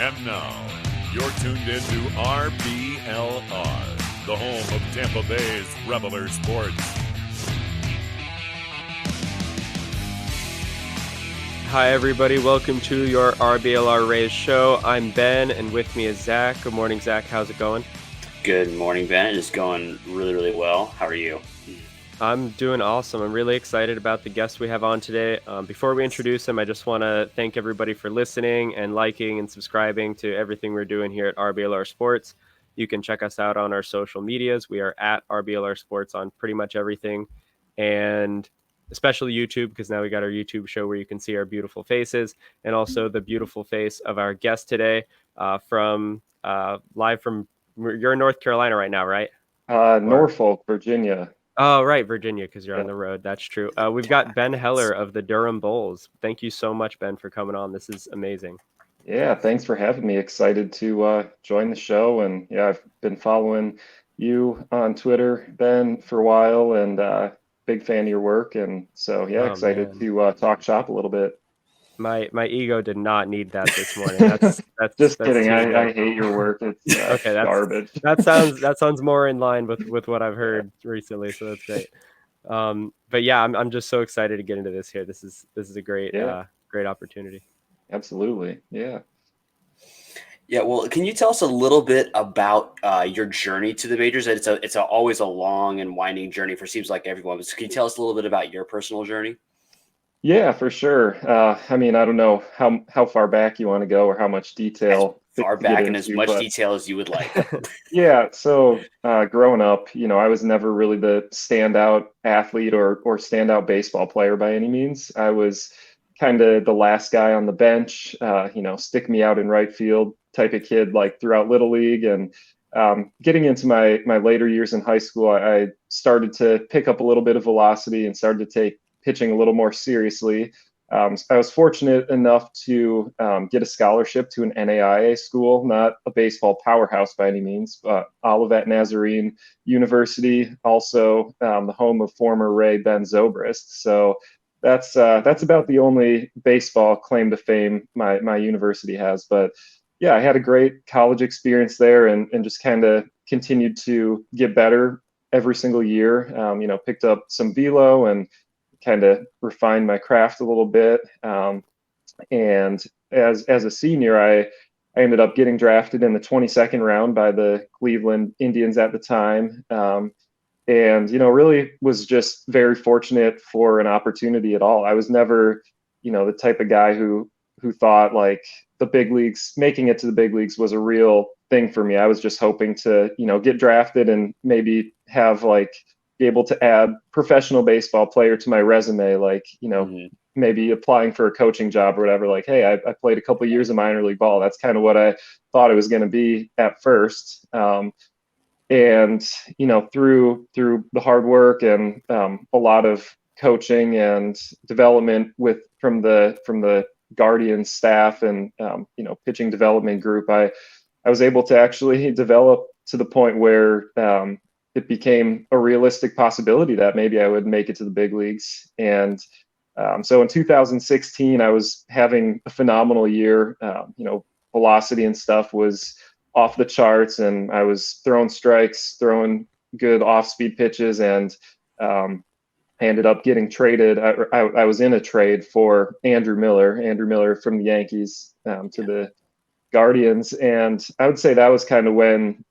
And now, you're tuned into RBLR, the home of Tampa Bay's Reveler Sports. Hi, everybody. Welcome to your RBLR Rays show. I'm Ben, and with me is Zach. Good morning, Zach. How's it going? Good morning, Ben. It is going really, really well. How are you? I'm doing awesome. I'm really excited about the guest we have on today. Before we introduce him, I just want to thank everybody for listening and liking and subscribing to everything we're doing here at RBLR Sports. You can check us out on our social medias. We are at RBLR Sports on pretty much everything, and especially YouTube, because now we got our YouTube show where you can see our beautiful faces and also the beautiful face of our guest today live from, you're in North Carolina right now, right? Norfolk, Virginia. Oh, right, Virginia, because you're on the road. That's true. We've got Ben Heller of the Durham Bulls. Thank you so much, Ben, for coming on. This is amazing. Yeah, thanks for having me. Excited to join the show. And yeah, I've been following you on Twitter, Ben, for a while, and big fan of your work. And so, yeah, excited to talk shop a little bit. My ego did not need that this morning. That's just kidding. I hate your work. It's okay. That's garbage. That sounds more in line with what I've heard recently. So that's great. But yeah, I'm just so excited to get into this here. This is a great great opportunity. Absolutely. Yeah. Yeah. Well, can you tell us a little bit about your journey to the majors? It's always a long and winding journey for seems like everyone. But can you tell us a little bit about your personal journey? Yeah, for sure. I mean, I don't know how far back you want to go or how much detail. As far back and as much detail as you would like. Yeah. So growing up, I was never really the standout athlete or standout baseball player by any means. I was kind of the last guy on the bench, stick me out in right field type of kid, like throughout Little League. And getting into my later years in high school, I started to pick up a little bit of velocity and started to take pitching a little more seriously. I was fortunate enough to get a scholarship to an NAIA school, not a baseball powerhouse by any means, but Olivet Nazarene University, also the home of former Ray Ben Zobrist. So that's about the only baseball claim to fame my university has. But yeah, I had a great college experience there and just kind of continued to get better every single year. Picked up some velo and kind of refined my craft a little bit. And as a senior, I ended up getting drafted in the 22nd round by the Cleveland Indians at the time. And really was just very fortunate for an opportunity at all. I was never, the type of guy who thought like the big leagues, making it to the big leagues was a real thing for me. I was just hoping to, get drafted and maybe have be able to add professional baseball player to my resume, maybe applying for a coaching job or whatever. Like, hey, I played a couple of years of minor league ball. That's kind of what I thought it was going to be at first. And through the hard work and a lot of coaching and development from the Guardian staff and pitching development group, I was able to actually develop to the point where it became a realistic possibility that maybe I would make it to the big leagues. And so in 2016, I was having a phenomenal year. Velocity and stuff was off the charts, and I was throwing strikes, throwing good off-speed pitches, and I ended up getting traded. I was in a trade for Andrew Miller from the Yankees to the Guardians. And I would say that was kind of when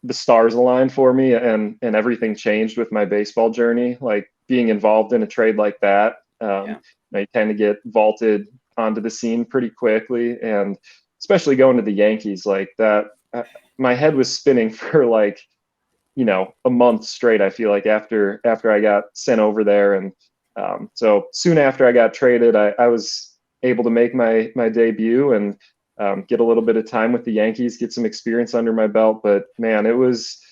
the stars aligned for me and everything changed with my baseball journey. Like being involved in a trade like that, you kind of get vaulted onto the scene pretty quickly. And especially going to the Yankees like that, my head was spinning for a month straight. I feel like after I got sent over there. And so soon after I got traded, I was able to make my debut and get a little bit of time with the Yankees, get some experience under my belt. But man, it was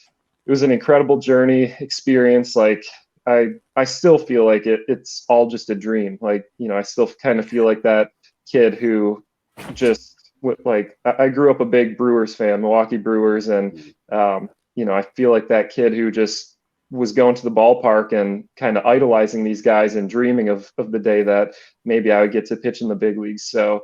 an incredible journey experience. Like I still feel like it's all just a dream. Like, I still kind of feel like that kid who just I grew up a big Brewers fan, Milwaukee Brewers. And, I feel like that kid who just was going to the ballpark and kind of idolizing these guys and dreaming of the day that maybe I would get to pitch in the big leagues. So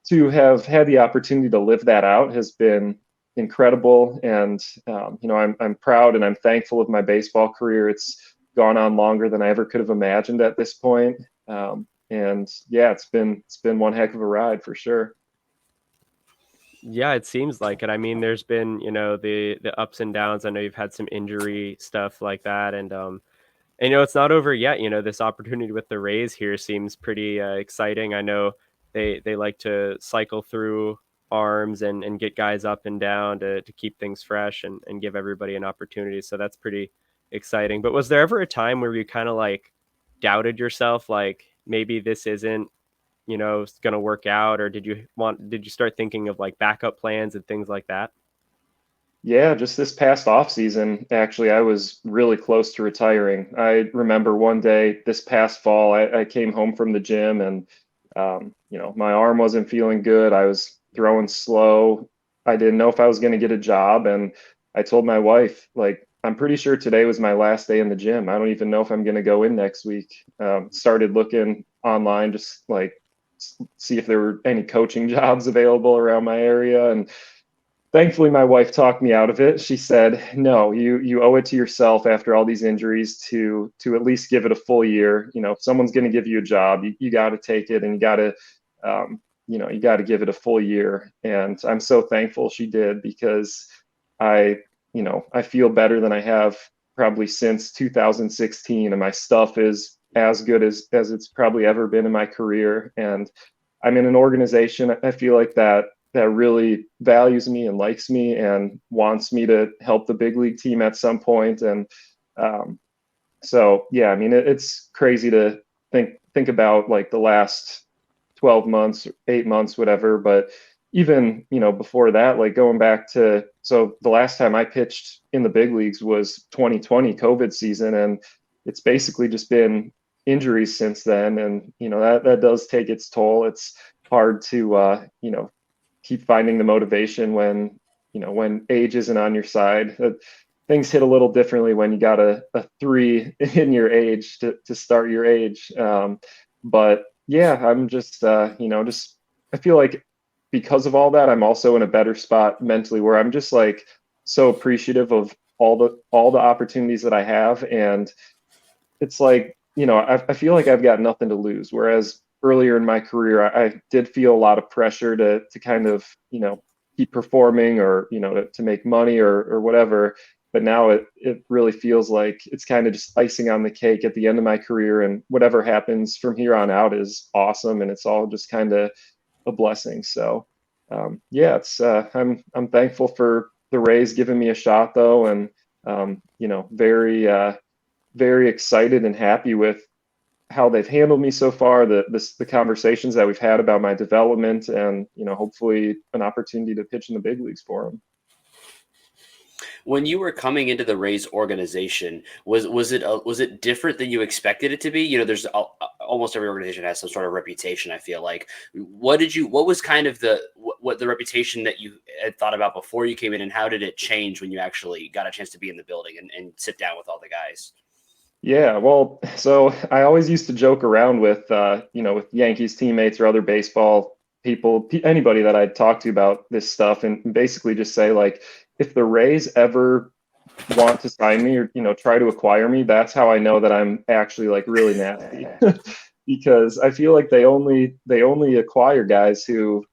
to have had the opportunity to live that out has been incredible. And, I'm proud and I'm thankful of my baseball career. It's gone on longer than I ever could have imagined at this point. And yeah, it's been one heck of a ride for sure. Yeah, it seems like it. I mean, there's been, the ups and downs. I know you've had some injury stuff like that, and it's not over yet. This opportunity with the Rays here seems pretty exciting. I know they like to cycle through arms and get guys up and down to keep things fresh and give everybody an opportunity. So that's pretty exciting. But was there ever a time where you kind of like doubted yourself, like maybe this isn't going to work out, or did you start thinking of like backup plans and things like that? Yeah, just this past off season, actually, I was really close to retiring. I remember one day this past fall, I came home from the gym and, my arm wasn't feeling good. I was throwing slow. I didn't know if I was going to get a job. And I told my wife, like, I'm pretty sure today was my last day in the gym. I don't even know if I'm going to go in next week. Started looking online, just like see if there were any coaching jobs available around my area. And thankfully, my wife talked me out of it. She said, "No, you owe it to yourself after all these injuries to at least give it a full year. If someone's going to give you a job, you got to take it, and you got to you got to give it a full year." And I'm so thankful she did, because I feel better than I have probably since 2016, and my stuff is as good as it's probably ever been in my career. And I'm in an organization, I feel like that really values me and likes me and wants me to help the big league team at some point. And so, yeah, I mean, it's crazy to think about like the last 12 months, 8 months, whatever. But even, before that, like going back to, so the last time I pitched in the big leagues was 2020 COVID season. And it's basically just been injuries since then. And, that does take its toll. It's hard to, keep finding the motivation when age isn't on your side. Things hit a little differently when you got a 3 in your age to start your age. But yeah, I'm just I feel like because of all that, I'm also in a better spot mentally, where I'm just like so appreciative of all the opportunities that I have. And it's like, I feel like I've got nothing to lose. Whereas earlier in my career, I did feel a lot of pressure to kind of, keep performing, or, to make money or whatever. But now it really feels like it's kind of just icing on the cake at the end of my career. And whatever happens from here on out is awesome. And it's all just kind of a blessing. So, yeah, I'm thankful for the Rays giving me a shot, though. And, very excited and happy with how they've handled me so far, the conversations that we've had about my development, and hopefully an opportunity to pitch in the big leagues for them. When you were coming into the Rays organization, was it different than you expected it to be? There's almost every organization has some sort of reputation, I feel like. What was kind of the reputation that you had thought about before you came in, and how did it change when you actually got a chance to be in the building and sit down with all the guys? Yeah, well, so I always used to joke around with with Yankees teammates or other baseball people, anybody that I'd talk to about this stuff, and basically just say, like, if the Rays ever want to sign me or try to acquire me, that's how I know that I'm actually like really nasty. Because I feel like they only acquire guys who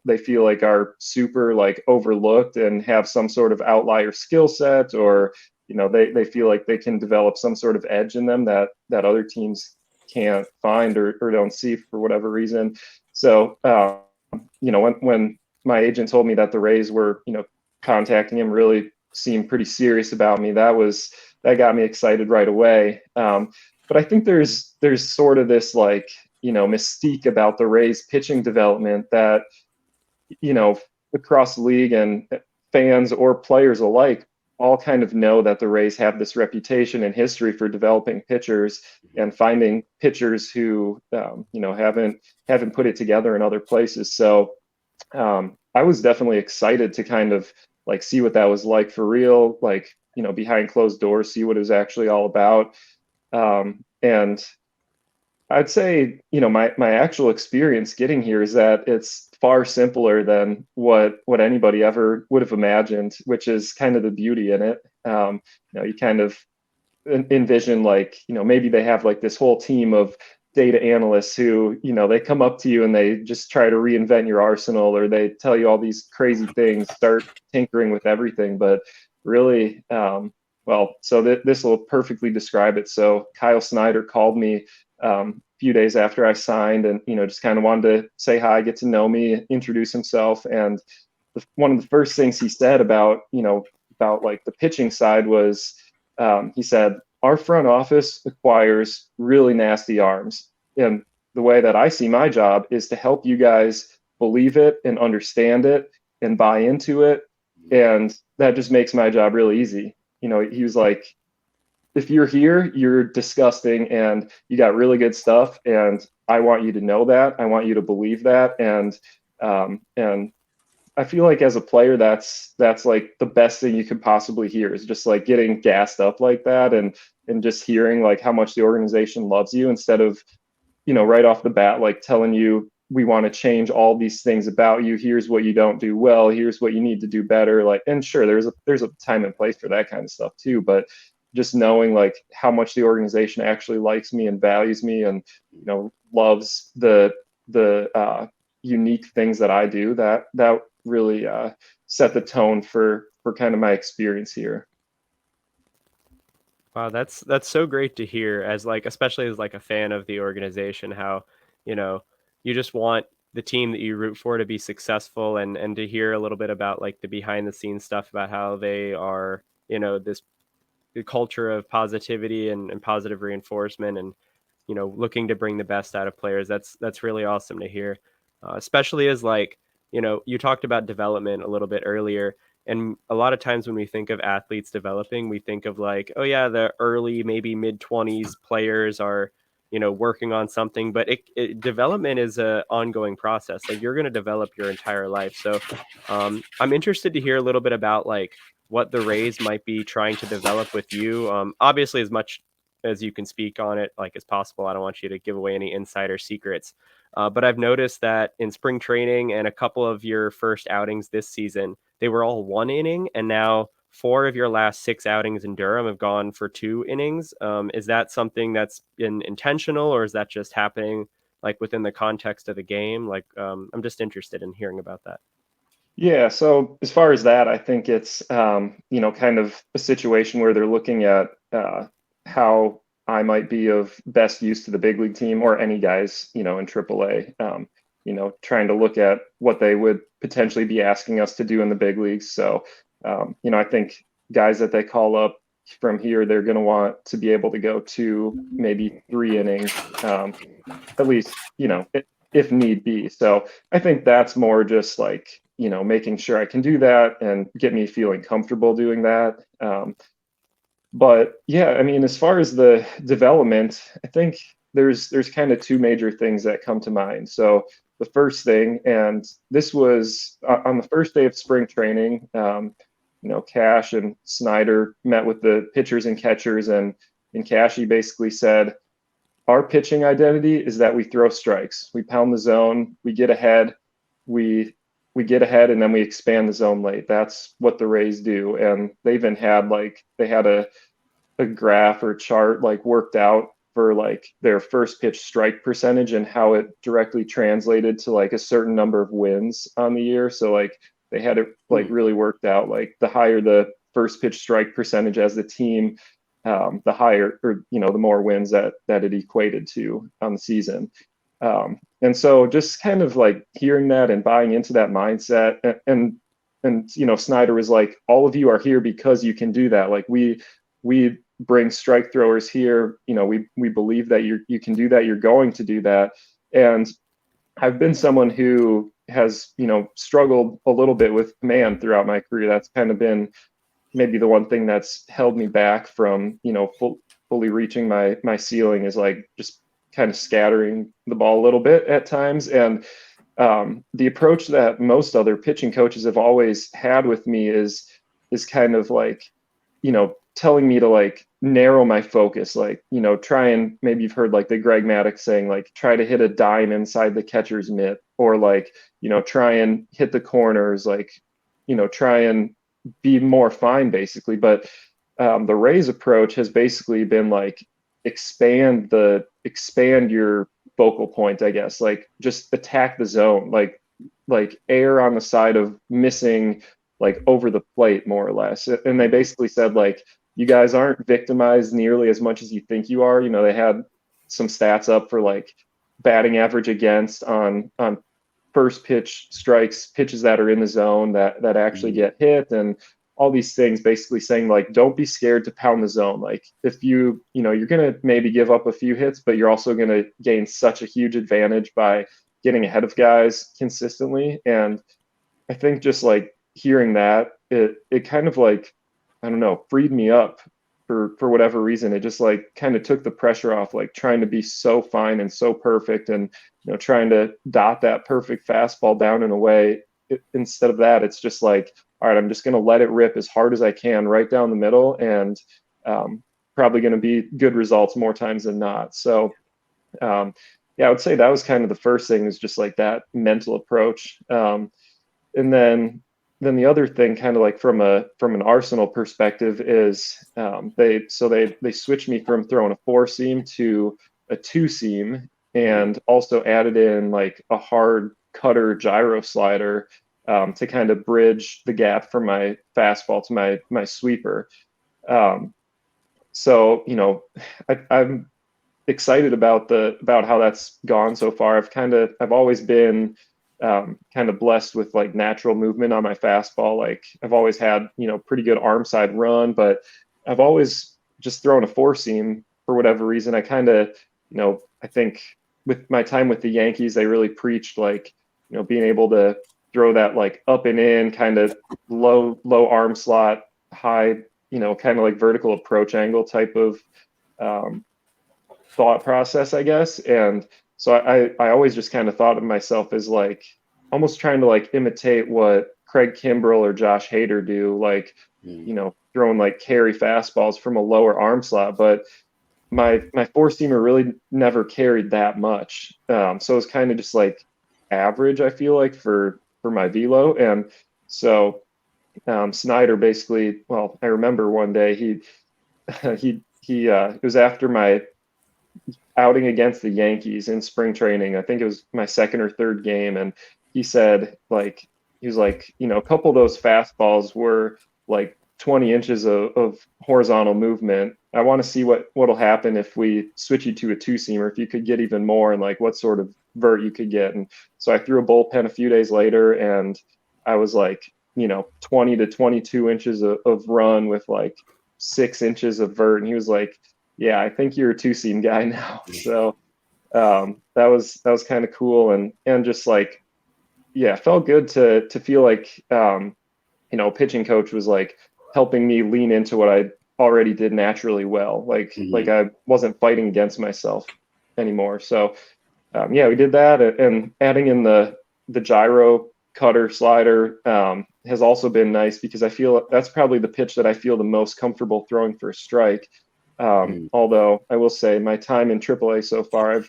they feel like are super like overlooked and have some sort of outlier skill set, or they feel like they can develop some sort of edge in them that other teams can't find or don't see for whatever reason. So when my agent told me that the Rays were contacting him, really seemed pretty serious about me, that got me excited right away. But I think there's sort of this like mystique about the Rays pitching development that across the league, and fans or players alike all kind of know that the Rays have this reputation and history for developing pitchers and finding pitchers who haven't put it together in other places. So I was definitely excited to kind of like see what that was like for real, like behind closed doors, see what it was actually all about. And I'd say, my actual experience getting here is that it's far simpler than what anybody ever would have imagined, which is kind of the beauty in it. You kind of envision like, maybe they have like this whole team of data analysts who, they come up to you and they just try to reinvent your arsenal, or they tell you all these crazy things, start tinkering with everything. But really, so this will perfectly describe it. So Kyle Snyder called me a few days after I signed, and just kind of wanted to say hi, get to know me, introduce himself. And one of the first things he said about like the pitching side was, he said, our front office acquires really nasty arms. And the way that I see my job is to help you guys believe it and understand it and buy into it. And that just makes my job really easy. He was like, if you're here, you're disgusting and you got really good stuff. And I want you to know that. I want you to believe that. And I feel like as a player, that's like the best thing you could possibly hear, is just like getting gassed up like that, and just hearing like how much the organization loves you, instead of, right off the bat, like telling you, we want to change all these things about you. Here's what you don't do well. Here's what you need to do better. Like, and sure, there's a time and place for that kind of stuff too, but just knowing like how much the organization actually likes me and values me, and loves the unique things that I do, that really set the tone for kind of my experience here. Wow, that's so great to hear, as like, especially as like a fan of the organization, how, you just want the team that you root for to be successful, and to hear a little bit about like the behind the scenes stuff about how they are, this the culture of positivity and positive reinforcement, and looking to bring the best out of players. That's really awesome to hear, especially as like, you talked about development a little bit earlier, and a lot of times when we think of athletes developing, we think of like, oh yeah, the early, maybe mid 20s players are, working on something, but development is a ongoing process. Like, you're going to develop your entire life. So I'm interested to hear a little bit about like what the Rays might be trying to develop with you. Obviously, as much as you can speak on it like as possible. I don't want you to give away any insider secrets. But I've noticed that in spring training and a couple of your first outings this season, they were all 1 inning, and now 4 of your last 6 outings in Durham have gone for 2 innings. Is that something that's been intentional, or is that just happening like within the context of the game? Like, I'm just interested in hearing about that. Yeah, so as far as that, I think it's kind of a situation where they're looking at how I might be of best use to the big league team, or any guys in AAA. Trying to look at what they would potentially be asking us to do in the big leagues. So I think guys that they call up from here, they're going to want to be able to go to maybe 3 innings, at least, if need be. So I think that's more just like, making sure I can do that and get me feeling comfortable doing that. But yeah, I mean, as far as the development, I think there's kind of two major things that come to mind. So the first thing, and this was on the first day of spring training, Cash and Snyder met with the pitchers and catchers, and Cashy basically said, our pitching identity is that we throw strikes. We pound the zone, we get ahead, we get ahead, and then we expand the zone late. That's what the Rays do. And they even had they had a graph or chart like worked out for like their first pitch strike percentage and how it directly translated to like a certain number of wins on the year. So like they had it like really worked out, like the higher the first pitch strike percentage as the team, the higher, or the more wins that it equated to on the season. And so just kind of like hearing that and buying into that mindset, and Snyder was like, all of you are here because you can do that. Like we bring strike throwers here. We believe that you can do that. You're going to do that. And I've been someone who has, struggled a little bit with command throughout my career. That's kind of been maybe the one thing that's held me back from, fully reaching my ceiling, is like just kind of scattering the ball a little bit at times. And the approach that most other pitching coaches have always had with me is kind of like, telling me to like narrow my focus, like, try and maybe you've heard like the Greg Maddux saying, like, try to hit a dime inside the catcher's mitt, or like, try and hit the corners, like, try and be more fine basically. But the Rays approach has basically been like expand your focal point, I guess, like just attack the zone, like err on the side of missing like over the plate more or less. And they basically said, like, you guys aren't victimized nearly as much as you think you are. They had some stats up for like batting average against on first pitch strikes, pitches that are in the zone that actually get hit, and all these things, basically saying like, don't be scared to pound the zone. Like, if you're going to maybe give up a few hits, but you're also going to gain such a huge advantage by getting ahead of guys consistently. And I think just like hearing that, it kind of like, I don't know, freed me up for whatever reason. It just like kind of took the pressure off, like trying to be so fine and so perfect, and trying to dot that perfect fastball down in a way. Instead of that, it's just like, all right, I'm just going to let it rip as hard as I can right down the middle, and probably going to be good results more times than not. So yeah, I would say that was kind of the first thing, is just like that mental approach. And then the other thing, kind of like from an Arsenal perspective, is they switched me from throwing a 4-seam to a 2-seam, and also added in like a hard cutter gyro slider to kind of bridge the gap from my fastball to my sweeper. So I'm excited about how that's gone so far. I've always been kind of blessed with like natural movement on my fastball. Like, I've always had, pretty good arm side run, but I've always just thrown a 4-seam for whatever reason. I kind of, I think with my time with the Yankees, they really preached like, being able to throw that like up and in, kind of low arm slot, high, kind of like vertical approach angle type of thought process, I guess. And so I always just kind of thought of myself as like almost trying to like imitate what Craig Kimbrell or Josh Hader do, like, throwing like carry fastballs from a lower arm slot. But my 4-seamer really never carried that much. So it's kind of just like average, I feel like, for my velo. And so Snyder basically, well, I remember one day he it was after my outing against the Yankees in spring training. I think it was my second or third game. And he said, like, he was like, a couple of those fastballs were like 20 inches of horizontal movement. I want to see what'll happen if we switch you to a 2-seamer, if you could get even more, and like what sort of vert you could get. And so I threw a bullpen a few days later, and I was like, 20 to 22 inches of run with like 6 inches of vert. And he was like, yeah, I think you're a 2-seam guy now. So that was kind of cool. And just like, yeah, felt good to feel like, pitching coach was like helping me lean into what I already did naturally well. Like I wasn't fighting against myself anymore. So yeah, we did that, and adding in the gyro cutter slider has also been nice, because I feel that's probably the pitch that I feel the most comfortable throwing for a strike. Although I will say my time in AAA so far,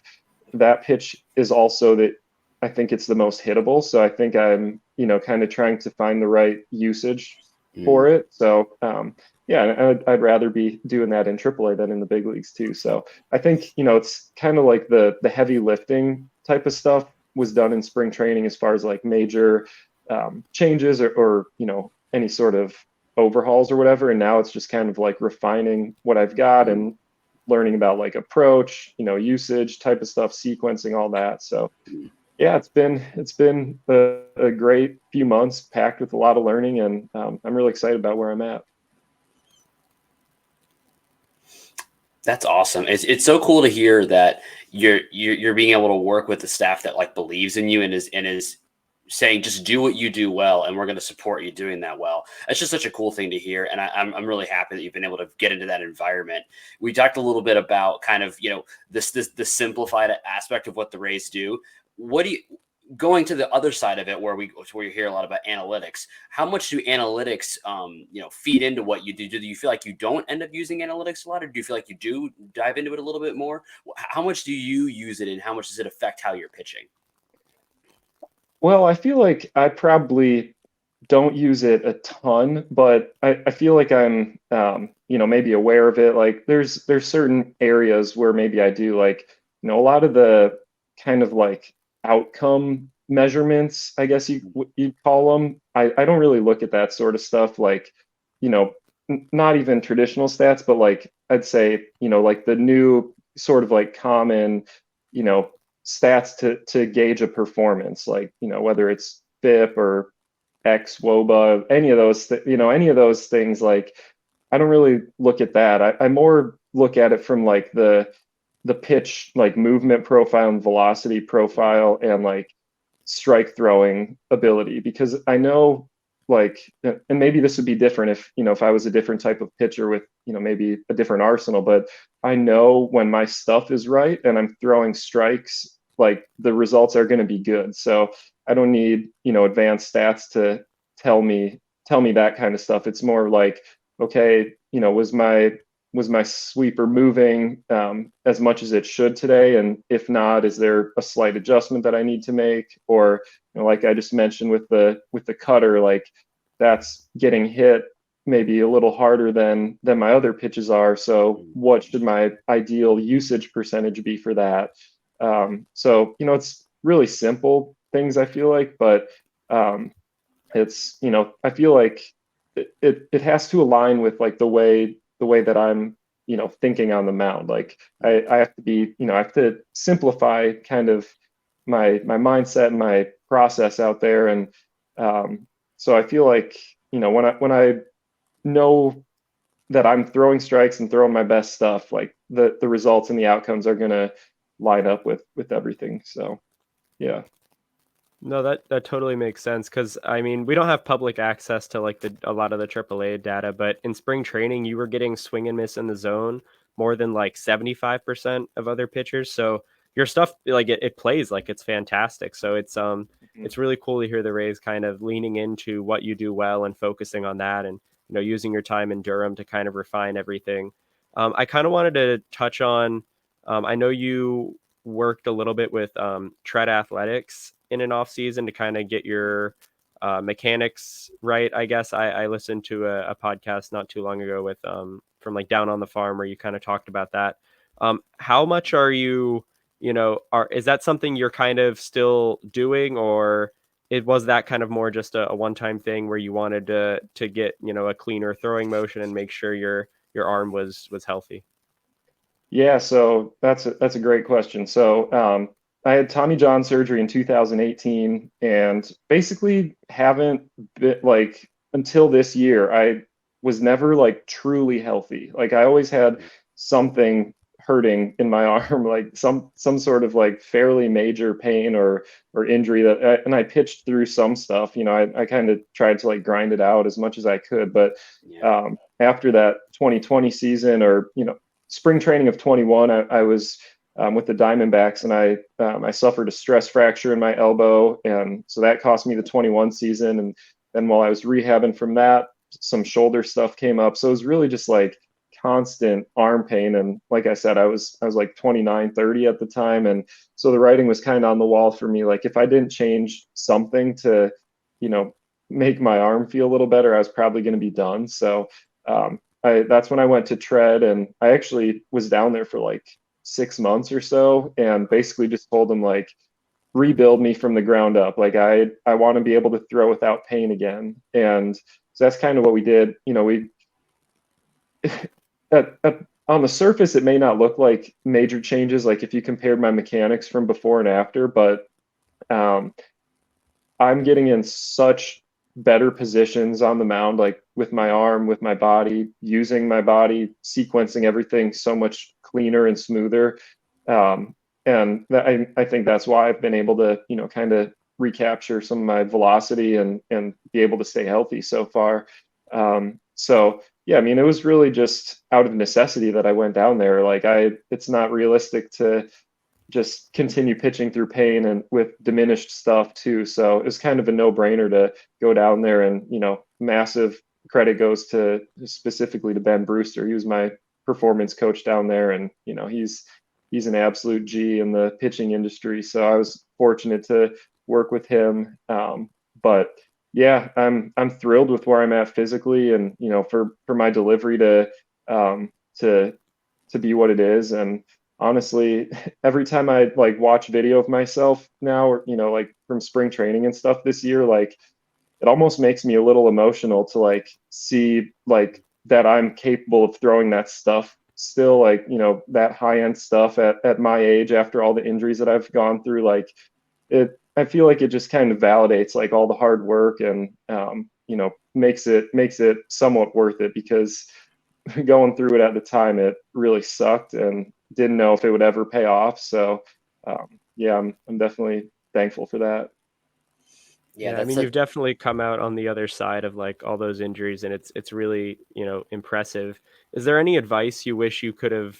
that pitch is also that I think it's the most hittable. So I think I'm, kind of trying to find the right usage for it. So yeah, I'd rather be doing that in AAA than in the big leagues too. So I think, it's kind of like the heavy lifting type of stuff was done in spring training, as far as like major changes or any sort of overhauls or whatever. And now it's just kind of like refining what I've got and learning about like approach, usage type of stuff, sequencing, all that. So yeah, it's been a great few months packed with a lot of learning, and I'm really excited about where I'm at. That's awesome. It's so cool to hear that you're being able to work with the staff that like believes in you and is saying, just do what you do well, and we're going to support you doing that well. That's just such a cool thing to hear. And I'm really happy that you've been able to get into that environment. We talked a little bit about kind of, this simplified aspect of what the Rays do. What do you, going to the other side of it, where you hear a lot about analytics, how much do analytics, feed into what you do? Do you feel like you don't end up using analytics a lot, or do you feel like you do dive into it a little bit more? How much do you use it, and how much does it affect how you're pitching? Well, I feel like I probably don't use it a ton, but I feel like I'm, maybe aware of it. Like there's certain areas where maybe I do, like, a lot of the kind of like outcome measurements, I guess you'd call them. I don't really look at that sort of stuff, like, not even traditional stats, but like I'd say, like the new sort of like common, you know, stats to gauge a performance, like, whether it's FIP or X WOBA, any of those, any of those things. Like, I don't really look at that. I more look at it from like the pitch, like movement profile and velocity profile, and like strike throwing ability, because I know, like, and maybe this would be different if I was a different type of pitcher with, maybe a different arsenal, but I know when my stuff is right and I'm throwing strikes, like the results are going to be good. So I don't need, advanced stats to tell me that kind of stuff. It's more like, okay, was my sweeper moving as much as it should today? And if not, is there a slight adjustment that I need to make? Or, like I just mentioned with the cutter, like that's getting hit maybe a little harder than my other pitches are. So what should my ideal usage percentage be for that? So, it's really simple things, I feel like, but it's, I feel like it has to align with like the way that I'm, thinking on the mound. Like I have to be, I have to simplify kind of my mindset and my process out there. And so I feel like, when I know that I'm throwing strikes and throwing my best stuff, like the results and the outcomes are going to line up with everything. So, yeah. No, that totally makes sense, because I mean, we don't have public access to like a lot of the AAA data, but in spring training, you were getting swing and miss in the zone more than like 75% of other pitchers. So your stuff, like it plays like it's fantastic. So it's really cool to hear the Rays kind of leaning into what you do well and focusing on that, and using your time in Durham to kind of refine everything. I kind of wanted to touch on. I know you worked a little bit with Tread Athletics in an off season to kind of get your mechanics right. I guess I listened to a podcast not too long ago with from like Down on the Farm, where you kind of talked about that. How much are you, is that something you're kind of still doing, or it was that kind of more just a one-time thing where you wanted to get, a cleaner throwing motion and make sure your arm was healthy? Yeah, so that's a great question. So I had Tommy John surgery in 2018, and basically haven't been, like, until this year, I was never like truly healthy. Like I always had something hurting in my arm, like some sort of like fairly major pain or injury and I pitched through some stuff. I kind of tried to like grind it out as much as I could, but after that 2020 season, or spring training of 21, I was with the Diamondbacks, and I suffered a stress fracture in my elbow, and so that cost me the 21 season. And then while I was rehabbing from that, some shoulder stuff came up. So it was really just like constant arm pain. And like I said, I was like 29, 30 at the time, and so the writing was kind of on the wall for me. Like if I didn't change something to, make my arm feel a little better, I was probably going to be done. So that's when I went to Tread, and I actually was down there for like 6 months or so, and basically just told them, like, rebuild me from the ground up. Like I want to be able to throw without pain again. And so that's kind of what we did. We on the surface, it may not look like major changes, like if you compared my mechanics from before and after, but I'm getting in such better positions on the mound, like with my arm, with my body, using my body, sequencing everything so much cleaner and smoother. And I think that's why I've been able to, kind of recapture some of my velocity and be able to stay healthy so far. So yeah, I mean, it was really just out of necessity that I went down there. Like it's not realistic to just continue pitching through pain and with diminished stuff too. So it was kind of a no-brainer to go down there, and massive credit goes to specifically to Ben Brewster. He was my performance coach down there, and he's an absolute G in the pitching industry. So I was fortunate to work with him. But yeah, I'm thrilled with where I'm at physically, and for my delivery to be what it is. And honestly, every time I like watch video of myself now, or like from spring training and stuff this year, like it almost makes me a little emotional to like see like that I'm capable of throwing that stuff still, like that high end stuff at my age after all the injuries that I've gone through. Like it, I feel like it just kind of validates like all the hard work, and makes it somewhat worth it, because going through it at the time, it really sucked and didn't know if it would ever pay off. So yeah, I'm definitely thankful for that. Yeah, I mean, you've definitely come out on the other side of like all those injuries, and it's really, impressive. Is there any advice you wish you could have,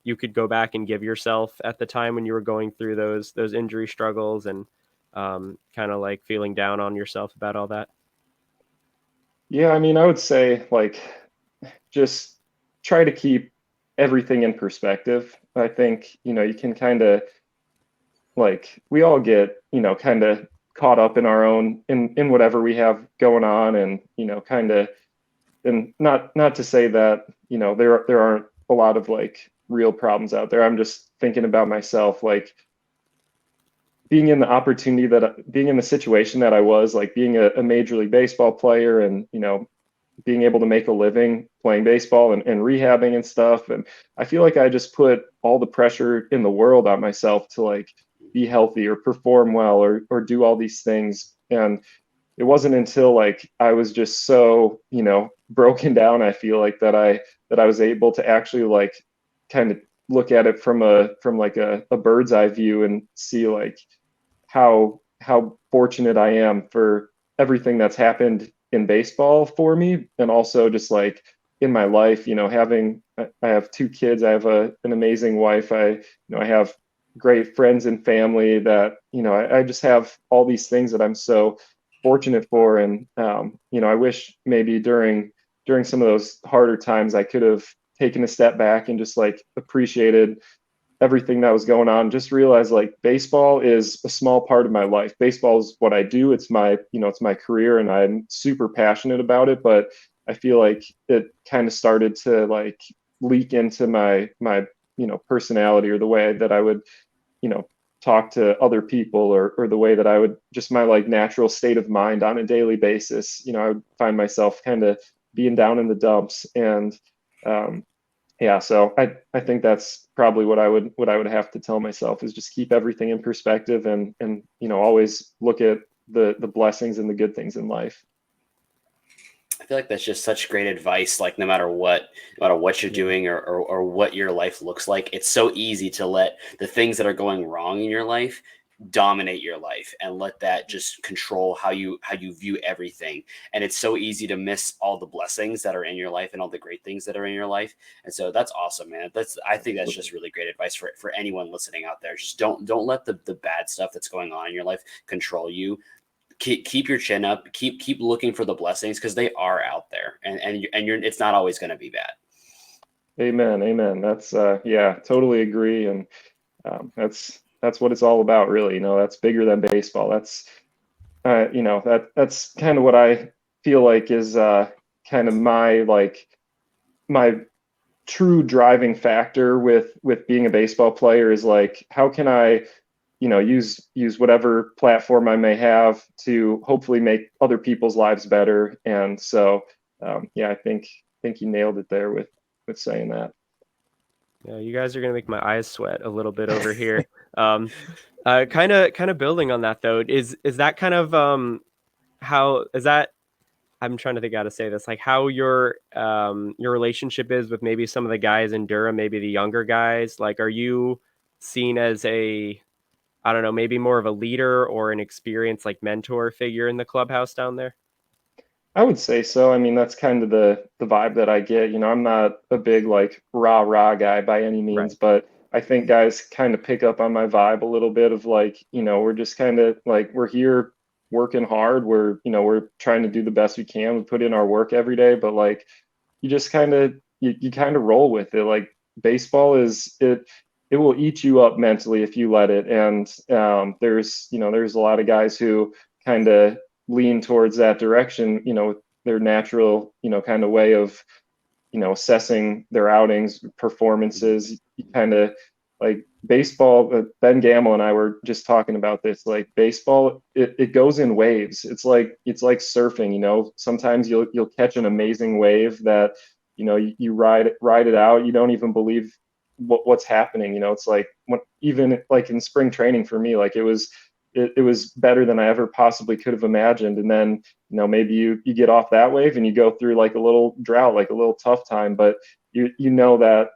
you could go back and give yourself at the time when you were going through those injury struggles, and kind of like feeling down on yourself about all that? Yeah, I mean, I would say like just try to keep everything in perspective. I think, you can kind of like, we all get, kind of caught up in our own in whatever we have going on, and kind of, and not to say that there aren't a lot of like real problems out there. I'm just thinking about myself, like being in the situation that I was, like being a major league baseball player, and being able to make a living playing baseball, and rehabbing and stuff. And I feel like I just put all the pressure in the world on myself to like be healthy or perform well, or do all these things. And it wasn't until like I was just so, broken down, I feel like that I was able to actually like kind of look at it from like a bird's eye view, and see like how fortunate I am for everything that's happened in baseball for me, and also just like in my life. I have two kids, I have an amazing wife, I have great friends and family that I just have all these things that I'm so fortunate for. And I wish maybe during some of those harder times I could have taken a step back and just like appreciated everything that was going on. Just realize like baseball is a small part of my life. Baseball is what I do. It's my career, and I'm super passionate about it. But I feel like it kind of started to like leak into my personality, or the way that I would talk to other people, or the way that I would, just my like natural state of mind on a daily basis. I would find myself kind of being down in the dumps. And yeah, so I think that's probably what I would have to tell myself, is just keep everything in perspective, and always look at the blessings and the good things in life. I feel like that's just such great advice. Like no matter what you're doing, or what your life looks like, it's so easy to let the things that are going wrong in your life dominate your life, and let that just control how you view everything. And it's so easy to miss all the blessings that are in your life, and all the great things that are in your life. And so that's awesome, man. I think that's just really great advice for anyone listening out there. Just don't let the bad stuff that's going on in your life control you. Keep your chin up, keep looking for the blessings, because they are out there, and you're, it's not always going to be bad. Amen. That's yeah, totally agree. And that's what it's all about, really. That's bigger than baseball. That's that's kind of what I feel like is kind of my true driving factor with being a baseball player, is like, how can I use whatever platform I may have to hopefully make other people's lives better. And so yeah, I think you nailed it there with saying that. Yeah, you guys are gonna make my eyes sweat a little bit over here. Kind of building on that though, is that kind of how is that? I'm trying to think how to say this, like how your relationship is with maybe some of the guys in Durham, maybe the younger guys. Like, are you seen as a, I don't know, maybe more of a leader or an experienced like mentor figure in the clubhouse down there? I would say so. I mean, that's kind of the vibe that I get. I'm not a big like rah rah guy by any means, Right. but I think guys kind of pick up on my vibe a little bit of like, we're just kind of like, we're here working hard. We're trying to do the best we can. We put in our work every day, but like, you just kind of, you kind of roll with it. Like baseball it will eat you up mentally if you let it. And there's a lot of guys who kind of lean towards that direction, their natural, kind of way of, assessing their outings, performances. You kind of like baseball. Ben Gamble and I were just talking about this. Like baseball, it goes in waves. It's like surfing. Sometimes you'll catch an amazing wave that you ride it out. You don't even believe what's happening. It's like even like in spring training for me, like it was better than I ever possibly could have imagined. And then, maybe you get off that wave and you go through like a little drought, like a little tough time, but you know that,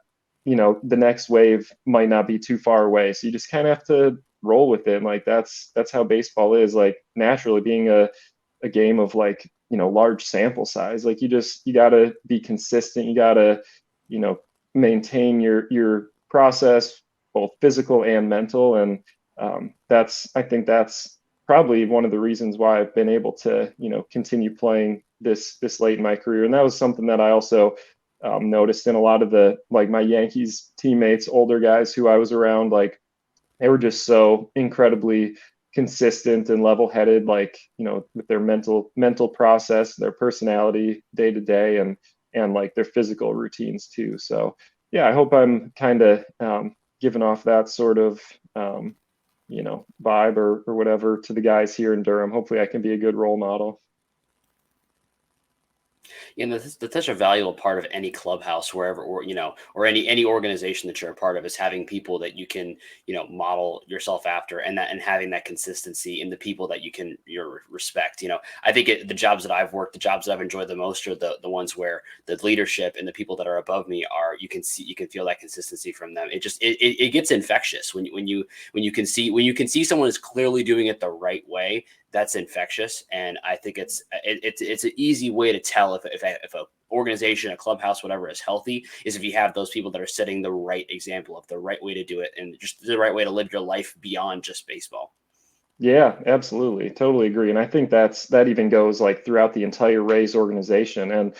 the next wave might not be too far away. So you just kind of have to roll with it. And like, that's how baseball is, like naturally being a game of like, large sample size. Like you got to be consistent. You got to, maintain your process, both physical and mental. And I think that's probably one of the reasons why I've been able to, continue playing this late in my career. And that was something that I also noticed in a lot of my Yankees teammates, older guys who I was around. Like they were just so incredibly consistent and level-headed, like, with their mental process, their personality day to day, and like their physical routines too. So yeah, I hope I'm kind of giving off that sort of vibe or whatever to the guys here in Durham. Hopefully I can be a good role model. And that's such a valuable part of any clubhouse, wherever, or any organization that you're a part of, is having people that you can, model yourself after, and having that consistency in the people that you can respect. I think the jobs that I've worked, the jobs that I've enjoyed the most are the ones where the leadership and the people that are above me you can feel that consistency from them. It gets infectious when you can see someone is clearly doing it the right way. That's infectious. And I think it's an easy way to tell if a organization, a clubhouse, whatever, is healthy, is if you have those people that are setting the right example of the right way to do it, and just the right way to live your life beyond just baseball. Yeah, absolutely. Totally agree. And I think that even goes like throughout the entire Rays organization. And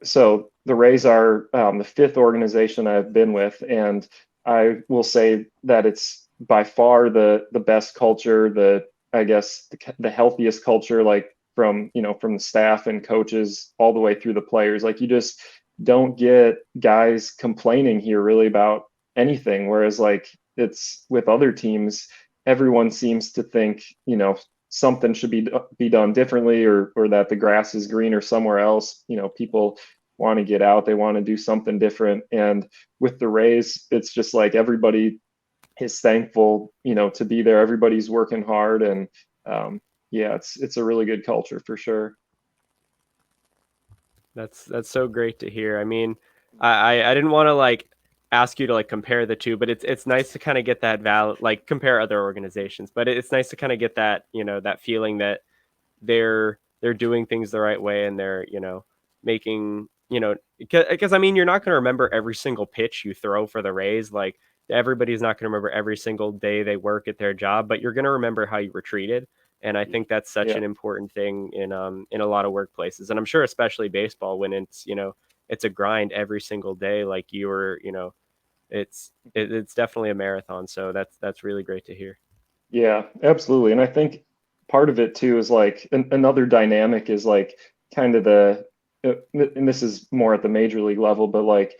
so the Rays are the fifth organization I've been with. And I will say that it's by far the best culture, I guess the healthiest culture, like from the staff and coaches all the way through the players. Like you just don't get guys complaining here really about anything. Whereas like it's with other teams, everyone seems to think, something should be done differently, or that the grass is greener somewhere else. People want to get out, they want to do something different. And with the Rays, it's just like everybody is thankful, to be there. Everybody's working hard, and yeah, it's a really good culture for sure. That's so great to hear. I mean, I didn't want to like ask you to like compare the two, but it's nice to kind of get that like compare other organizations, but it's nice to kind of get that, that feeling that they're doing things the right way, and they're, making, because I mean, you're not going to remember every single pitch you throw for the Rays. Like everybody's not going to remember every single day they work at their job, but you're going to remember how you were treated. And I think that's such an important thing in a lot of workplaces. And I'm sure especially baseball, when it's, it's a grind every single day. Like it's definitely a marathon. So that's really great to hear. Yeah, absolutely. And I think part of it too is like another dynamic is like kind of and this is more at the major league level, but like,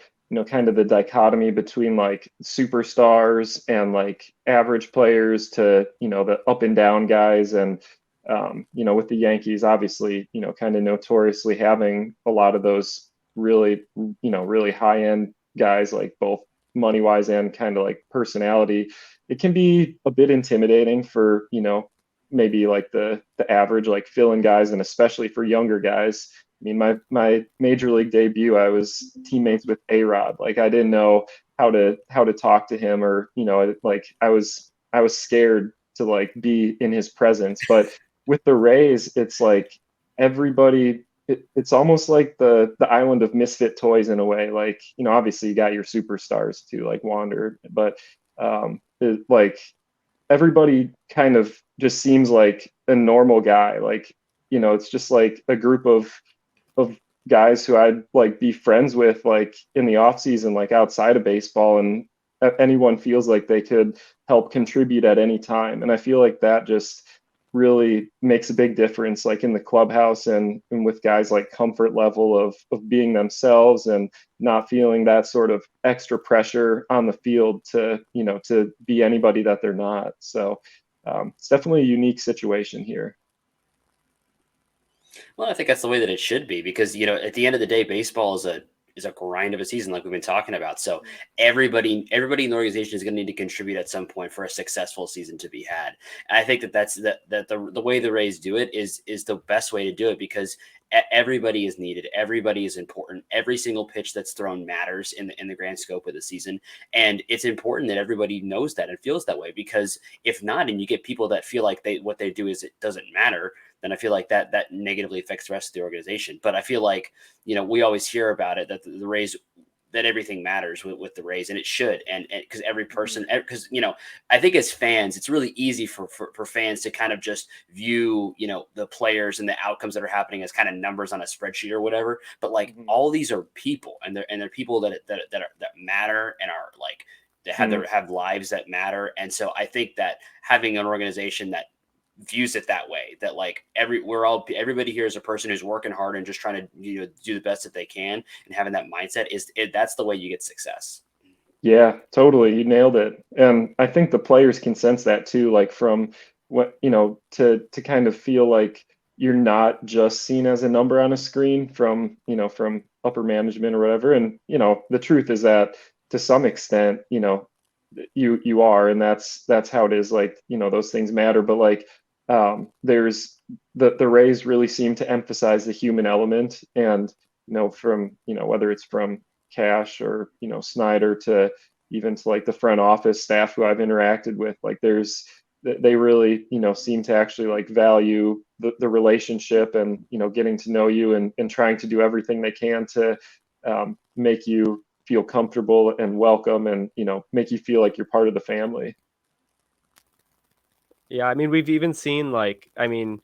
kind of the dichotomy between like superstars and like average players to, the up and down guys. And, with the Yankees, obviously, kind of notoriously having a lot of those really, really high end guys, like both money wise and kind of like personality. It can be a bit intimidating for, maybe like the average, like fill-in guys, and especially for younger guys. I mean, my major league debut, I was teammates with A-Rod. Like I didn't know how to talk to him, or, like I was scared to like be in his presence. But with the Rays, it's like everybody it's almost like the island of misfit toys in a way. Like, obviously you got your superstars too, like Wander, but like everybody kind of just seems like a normal guy. Like, it's just like a group of guys who I'd like be friends with, like in the off season, like outside of baseball, and anyone feels like they could help contribute at any time. And I feel like that just really makes a big difference, like in the clubhouse, and with guys, like comfort level of being themselves and not feeling that sort of extra pressure on the field to, to be anybody that they're not. So it's definitely a unique situation here. Well, I think that's the way that it should be because at the end of the day, baseball is a grind of a season, like we've been talking about. So everybody in the organization is going to need to contribute at some point for a successful season to be had. And I think that's the way the Rays do it is the best way to do it because everybody is needed, everybody is important. Every single pitch that's thrown matters in the grand scope of the season, and it's important that everybody knows that and feels that way because if not, and you get people that feel like what they do is it doesn't matter, then I feel like that negatively affects the rest of the organization. But I feel like, we always hear about it that the Rays, that everything matters with the Rays, and it should. And because every person, because, I think as fans, it's really easy for fans to kind of just view, the players and the outcomes that are happening as kind of numbers on a spreadsheet or whatever. But like all these are people, and they're people that matter and are like, that have lives that matter. And so I think that having an organization that views it that way, that like everybody here is a person who's working hard and just trying to do the best that they can, and having that mindset that's the way you get success. Yeah, totally, you nailed it. And I think the players can sense that too, like from what to kind of feel like you're not just seen as a number on a screen from from upper management or whatever. And the truth is that to some extent you are, and that's how it is. Like those things matter, but like there's the Rays really seem to emphasize the human element, and from whether it's from Cash or Snyder to even to like the front office staff who I've interacted with, like they really seem to actually like value the relationship and getting to know you, and trying to do everything they can to make you feel comfortable and welcome, and make you feel like you're part of the family. Yeah, I mean, we've even seen like, I mean,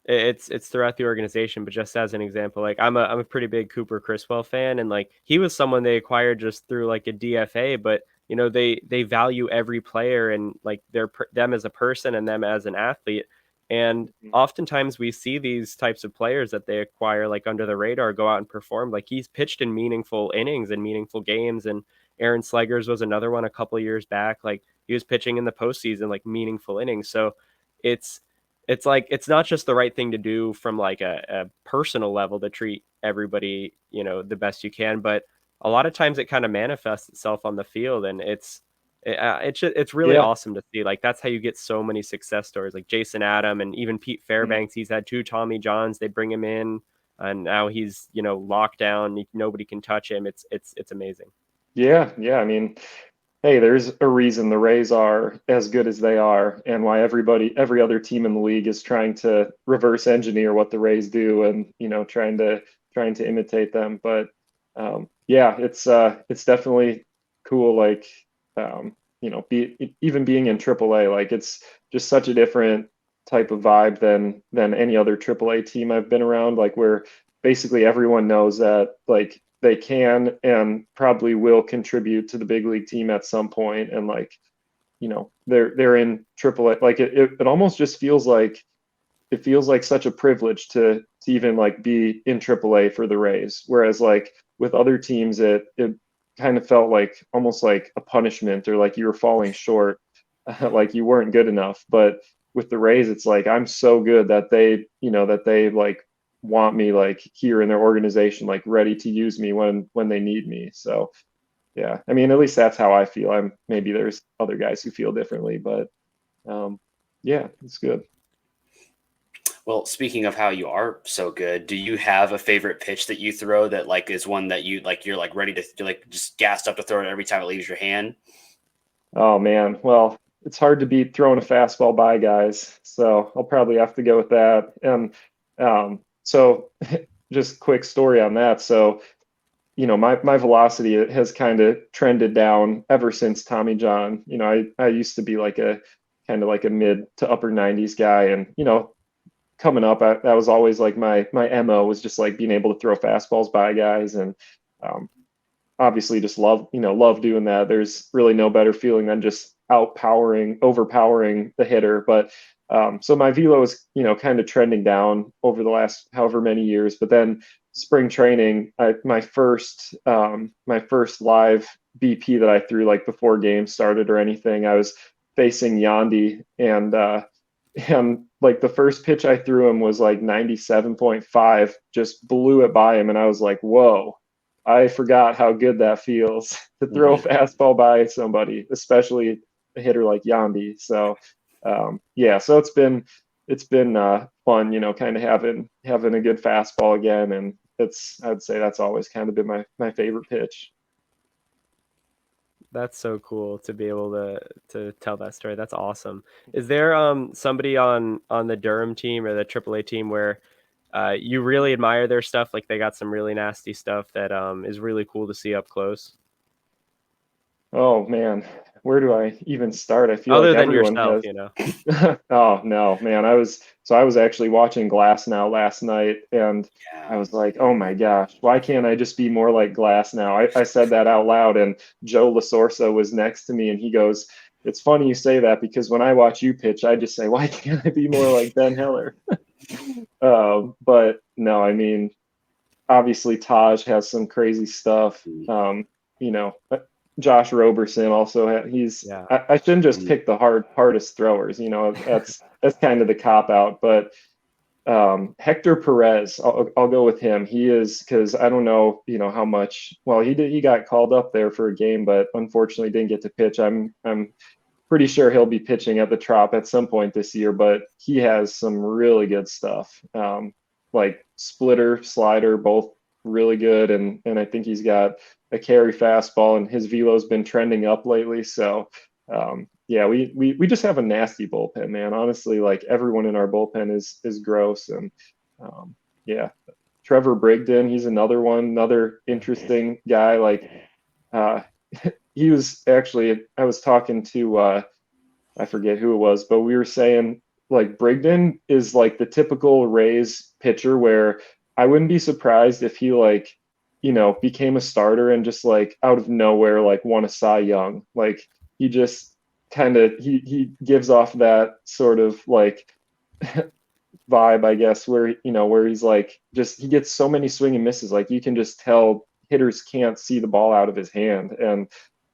it's throughout the organization, but just as an example, like I'm a pretty big Cooper Criswell fan, and like he was someone they acquired just through like a DFA, but they value every player and like them as a person and them as an athlete. And oftentimes we see these types of players that they acquire like under the radar go out and perform. Like he's pitched in meaningful innings and meaningful games, and Aaron Slegers was another one a couple years back. Like he was pitching in the postseason like meaningful innings. So it's like it's not just the right thing to do from like a personal level to treat everybody the best you can, but a lot of times it kind of manifests itself on the field, and it's really Yeah. awesome to see. Like that's how you get so many success stories, like Jason Adam and even Pete Fairbanks. He's had 2 Tommy Johns. They bring him in, and now he's locked down. Nobody can touch him. It's amazing. Yeah, yeah. I mean, hey, there's a reason the Rays are as good as they are, and why every other team in the league is trying to reverse engineer what the Rays do, and trying to imitate them. But yeah, it's definitely cool. Like even being in AAA, like it's just such a different type of vibe than any other AAA team I've been around. Like where basically everyone knows that like they can and probably will contribute to the big league team at some point, and like they're in AAA. Like it almost just feels like such a privilege to even like be in AAA for the Rays, whereas like with other teams it kind of felt like almost like a punishment, or like you were falling short, like you weren't good enough. But with the Rays, it's like I'm so good that they like want me like here in their organization, like ready to use me when they need me. So yeah, I mean, at least that's how I feel. Maybe there's other guys who feel differently, but yeah, it's good. Well, speaking of how you are so good, do you have a favorite pitch that you throw that like is one that you're like ready to, you're like just gassed up to throw it every time it leaves your hand? Oh man, well, it's hard to beat throwing a fastball by guys, so I'll probably have to go with that. And so just quick story on that. So, my velocity has kind of trended down ever since Tommy John. I used to be like a kind of like a mid to upper 90s guy, and coming up, that was always like my MO was just like being able to throw fastballs by guys, and um, obviously just love doing that. There's really no better feeling than just overpowering the hitter. But so my velo is kind of trending down over the last however many years. But then spring training, my first live BP that I threw like before games started or anything, I was facing Yandy, and like the first pitch I threw him was like 97.5, just blew it by him, and I was like, whoa. I forgot how good that feels to throw a fastball by somebody, especially a hitter like Yandy. So, yeah, so it's been fun, kind of having a good fastball again, and I'd say that's always kind of been my favorite pitch. That's so cool to be able to tell that story. That's awesome. Is there somebody on the Durham team or the AAA team where you really admire their stuff? Like they got some really nasty stuff that is really cool to see up close. Oh man, where do I even start? I feel Other like than everyone yourself, has. Oh no, man. I was actually watching Glass Now last night, and I Yeah. was like, oh my gosh, why can't I just be more like Glass Now? I said that out loud, and Joe Lasorsa was next to me, and he goes, "It's funny you say that because when I watch you pitch, I just say, why can't I be more like Ben Heller?" But no, I mean, obviously Taj has some crazy stuff. You know, Josh Roberson also he's Yeah. I shouldn't just pick the hardest throwers. That's kind of the cop out. But Hector Perez, I'll go with him. He is, because I don't know, how much. Well, he got called up there for a game, but unfortunately didn't get to pitch. I'm pretty sure he'll be pitching at the Trop at some point this year, but he has some really good stuff. Like splitter, slider, both really good, and I think he's got a carry fastball, and his velo's been trending up lately. So yeah, we just have a nasty bullpen, man. Honestly, like everyone in our bullpen is gross, and yeah, Trevor Brigden, he's another interesting guy. Like uh, he was actually, I was talking to I forget who it was, but we were saying like Brigden is like the typical Rays pitcher where I wouldn't be surprised if he like, became a starter and just like out of nowhere like won a Cy Young. Like he just kind of he gives off that sort of like vibe, I guess, where he's like just he gets so many swing and misses. Like you can just tell hitters can't see the ball out of his hand. And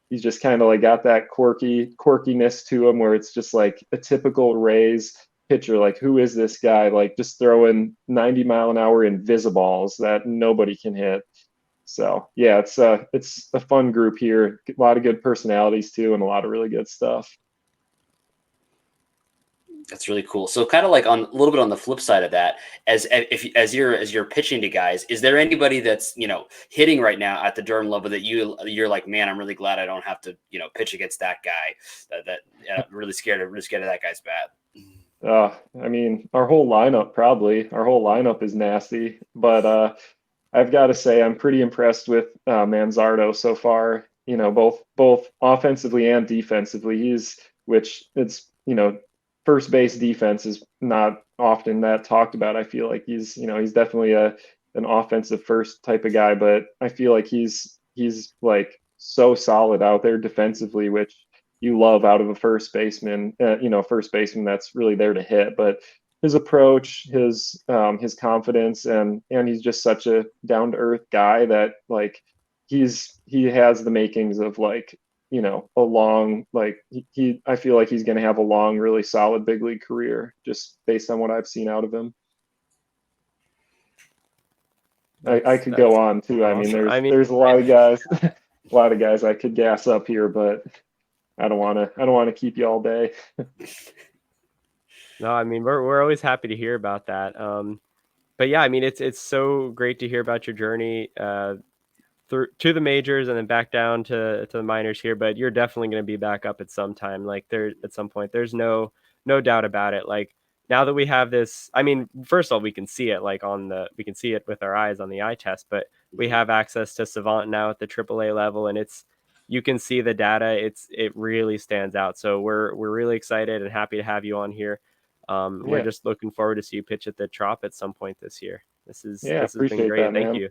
he's just kind of like got that quirkiness to him where it's just like a typical Rays pitcher. Like, who is this guy? Like just throwing 90-mile-an-hour invisibles that nobody can hit. So yeah, it's a fun group here. A lot of good personalities too, and a lot of really good stuff. That's really cool. So kind of like on a little bit on the flip side of that, as you're pitching to guys, is there anybody that's hitting right now at the Durham level that you're like, man, I'm really glad I don't have to pitch against that guy. Really scared of that guy's bat. I mean, our whole lineup is nasty, but I've got to say I'm pretty impressed with Manzardo so far. Both offensively and defensively. Which it's first base defense is not often that talked about. I feel like he's definitely an offensive first type of guy, but I feel like he's like so solid out there defensively, which you love out of a first baseman. First baseman that's really there to hit, but his approach, his confidence, and he's just such a down to earth guy that like he has the makings of like a long, like I feel like he's going to have a long, really solid big league career just based on what I've seen out of him. I could go on too. Awesome. There's a lot of guys, a lot of guys I could gas up here, but I don't want to keep you all day. No, I mean we're always happy to hear about that. But yeah, I mean it's so great to hear about your journey through to the majors and then back down to the minors here. But you're definitely going to be back up at some time, like there at some point. There's no doubt about it. Like now that we have this, I mean, first of all, we can see it we can see it with our eyes on the eye test, but we Mhm. have access to Savant now at the AAA level, and you can see the data. It really stands out. So we're really excited and happy to have you on here. We're Yeah. just looking forward to see you pitch at the Trop at some point this year. Yeah. This has been Appreciate great. that, Thank man. you.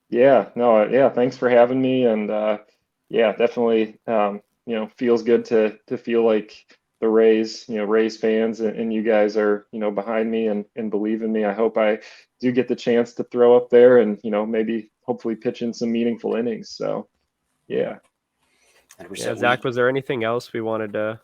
Yeah. No, yeah. Thanks for having me. And yeah, definitely, feels good to feel like the Rays, Rays fans and you guys are, behind me and believe in me. I hope I do get the chance to throw up there and, maybe hopefully pitch in some meaningful innings. So, yeah. Yeah, 100%. Zach, was there anything else we wanted to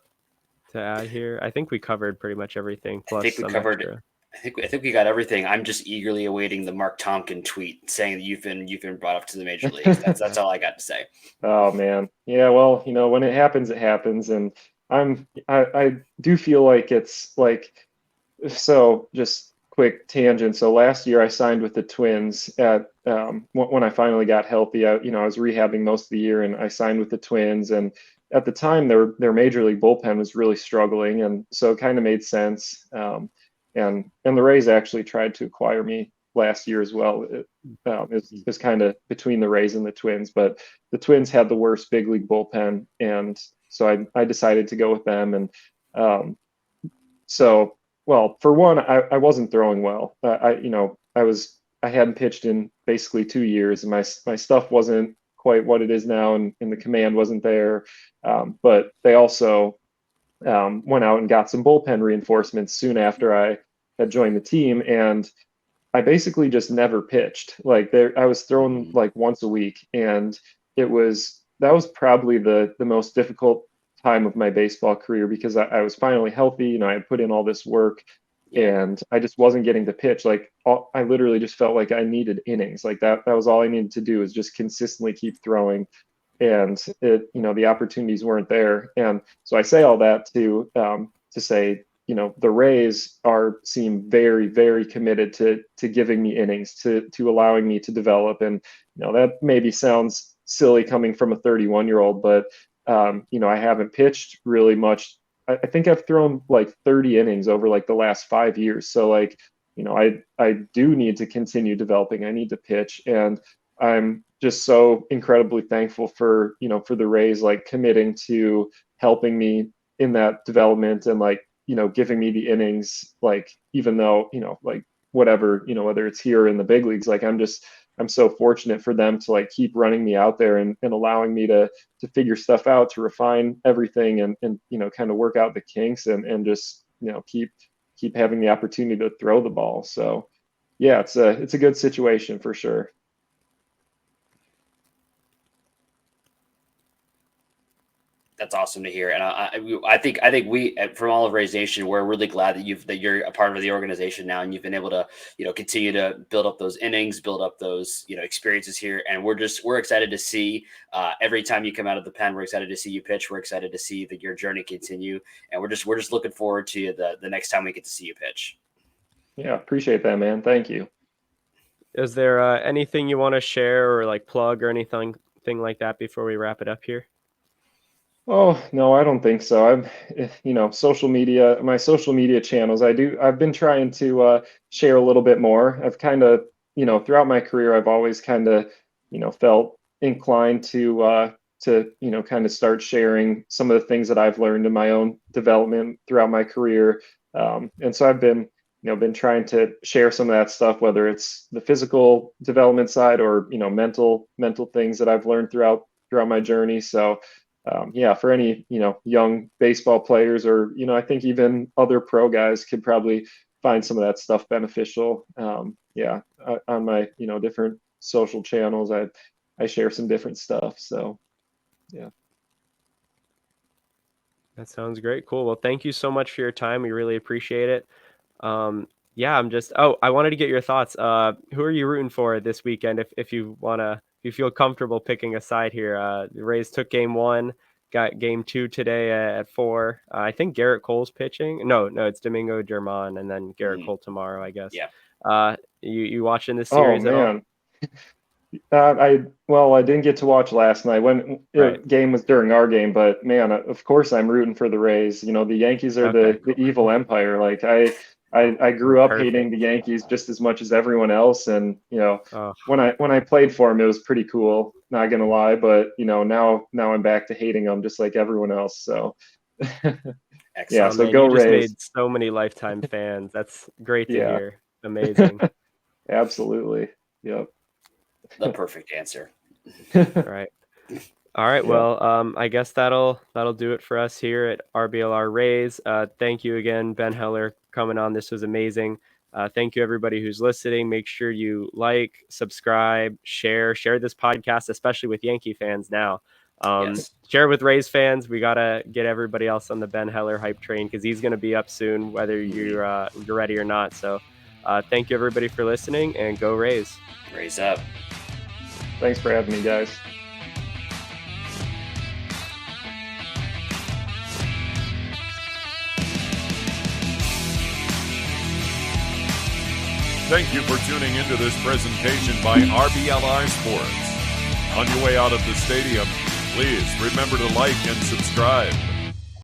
add here? I think we covered pretty much everything I plus think we some covered. extra. I think we got everything. I'm just eagerly awaiting the Mark Tonkin tweet saying that you've been brought up to the major leagues. That's all I got to say. Oh man. Yeah, well, when it happens, it happens. And I do feel like it's like, so just quick tangent. So last year I signed with the Twins at when I finally got healthy. I was rehabbing most of the year and I signed with the Twins. And at the time their major league bullpen was really struggling. And so it kind of made sense. And the Rays actually tried to acquire me last year as well. It's kind of between the Rays and the Twins, but the Twins had the worst big league bullpen, and so I decided to go with them. And um, so, well, for one, I wasn't throwing well. I hadn't pitched in basically 2 years, and my stuff wasn't quite what it is now, and the command wasn't there. But they also went out and got some bullpen reinforcements soon after I had joined the team, and I basically just never pitched. Like there, I was thrown Mhm. like once a week, and that was probably the most difficult time of my baseball career because I was finally healthy. I had put in all this work, Yeah. and I just wasn't getting to pitch. Like I literally just felt like I needed innings. Like that was all I needed to do is just consistently keep throwing, and the opportunities weren't there. And so I say all that to say, the Rays seem very, very committed to giving me innings, to allowing me to develop. And that maybe sounds silly coming from a 31-year-old, but I haven't pitched really much. I think I've thrown like 30 innings over like the last 5 years. So like, I do need to continue developing. I need to pitch, and I'm just so incredibly thankful for the Rays like committing to helping me in that development and like giving me the innings, like even though like whatever, whether it's here or in the big leagues, like I'm so fortunate for them to like keep running me out there and allowing me to figure stuff out, to refine everything and kind of work out the kinks and just keep having the opportunity to throw the ball. So yeah, it's a good situation for sure. That's awesome to hear, and I think we from all of Rays Nation, we're really glad that you're a part of the organization now, and you've been able to continue to build up those innings, build up those experiences here, and we're excited to see every time you come out of the pen. We're excited to see you pitch. We're excited to see that your journey continue, and we're just looking forward to the next time we get to see you pitch. Yeah, appreciate that, man. Thank you. Is there anything you want to share or like plug or thing like that before we wrap it up here? Oh, no, I don't think so. My social media channels, I've been trying to share a little bit more. I've kind of, throughout my career, I've always kind of, felt inclined to kind of start sharing some of the things that I've learned in my own development throughout my career. And so I've been trying to share some of that stuff, whether it's the physical development side or, mental things that I've learned throughout my journey. So, yeah, for any young baseball players or I think even other pro guys could probably find some of that stuff beneficial. Yeah, on my different social channels, I share some different stuff. So yeah. That sounds great. Cool. Well, thank you so much for your time. We really appreciate it. Yeah, I wanted to get your thoughts. Who are you rooting for this weekend? If you feel comfortable picking a side here. The Rays took game 1, got game 2 today at 4. I think Garrett Cole's pitching. No, it's Domingo German and then Garrett Mhm. Cole tomorrow, I guess. Yeah. You watching this Oh series at all? man. I didn't get to watch last night when the Right. game was during our game, but man, of course I'm rooting for the Rays. The Yankees are Okay, the cool. evil empire. Like I grew up Perfect. hating the Yankees just as much as everyone else, and Oh, when I played for them, it was pretty cool. Not gonna lie, but now I'm back to hating them just like everyone else. So yeah, Excellent. so man, go you just Rays. made so many lifetime fans. That's great to Yeah, hear. Amazing. absolutely. Yep. The perfect answer. Right. All right. Yeah. Well, I guess that'll do it for us here at RBLR Rays. Thank you again, Ben Heller, coming on. This was amazing. Thank you, everybody who's listening. Make sure you like, subscribe, share this podcast, especially with Yankee fans now. Yes. Share with Rays fans. We gotta get everybody else on the Ben Heller hype train because he's gonna be up soon, whether you're ready or not. So, thank you, everybody, for listening, and go Rays. Raise up. Thanks for having me, guys. Thank you for tuning into this presentation by RBLR Sports. On your way out of the stadium, please remember to like and subscribe.